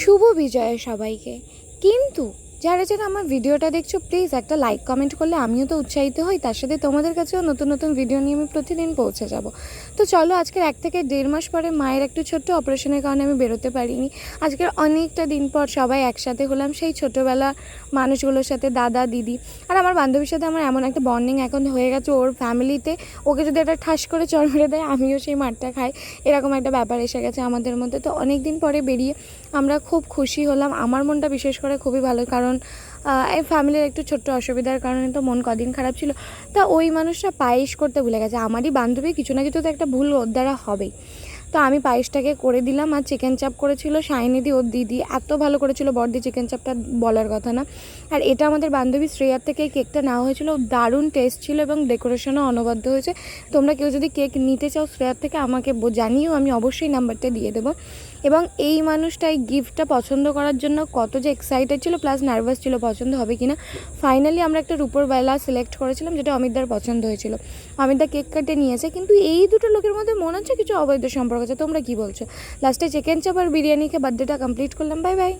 শুভ বিজয় সবাইকে। কিন্তু যারা যারা আমার ভিডিওটা দেখছো, প্লিজ একটা লাইক কমেন্ট করলে আমিও তো উৎসাহিত হই, তার সাথে তোমাদের কাছেও নতুন নতুন ভিডিও নিয়ে আমি প্রতিদিন পৌঁছে যাব। তো চলো, আজকের 1 থেকে 1.5 মাস পরে মায়ের একটু ছোট্ট অপারেশনের কারণে আমি বেরোতে পারিনি। আজকের অনেকটা দিন পর সবাই একসাথে হলাম, সেই ছোটোবেলার মানুষগুলোর সাথে, দাদা দিদি আর আমার বান্ধবীর সাথে আমার এমন একটা বন্ডিং এখন হয়ে গেছে। ওর ফ্যামিলিতে ওকে যদি একটা ঠাস করে চড় মেরে দেয়, আমিও সেই মারটা খাই, এরকম একটা ব্যাপার এসে গেছে আমাদের মধ্যে। তো অনেক দিন পরে বেরিয়ে আমরা খুব খুশি হলাম। আমার মনটা বিশেষ করে খুবই ভালো, কারণ এই ফ্যামিলির একটু ছোট্ট অসুবিধার কারণে তো মন কদিন খারাপ ছিল। তা ওই মানুষটা পায়েস করতে ভুলে গেছে। আমারই বান্ধবী, কিছু না কিছু তো একটা ভুল ওর দ্বারা হবেই। তো আমি পায়েসটাকে করে দিলাম, আর চিকেন চাপ করেছিল সায়নিদি, ওর দিদি এত ভালো করেছিল। বড়দি চিকেন চাপটা বলার কথা না। আর এটা আমাদের বান্ধবী শ্রেয়ার থেকে এই কেকটা নেওয়া হয়েছিল, দারুণ টেস্ট ছিল এবং ডেকোরেশনও অনবদ্য হয়েছে। তোমরা কেউ যদি কেক নিতে চাও শ্রেয়ার থেকে আমাকে জানিও, আমি অবশ্যই নাম্বারটা দিয়ে দেবো। এবং এই মানুষটা এই গিফটটা পছন্দ করার জন্য কত যে এক্সাইটেড ছিল, প্লাস নার্ভাস ছিল পছন্দ হবে কিনা। ফাইনালি আমরা একটা রূপোর বেলা সিলেক্ট করেছিলাম, যেটা অমিতদার পছন্দ হয়েছিল। অমিতদা কেক কেটে নিয়েছে, কিন্তু এই দুটো লোকের মধ্যে মনে হচ্ছে কিছু অবৈধ সম্পর্ক আছে। তোমরা কি বলছো? লাস্টে চিকেন চাপ আর বিরিয়ানি খেয়ে বার্থডেটা কমপ্লিট করলাম। Bye bye.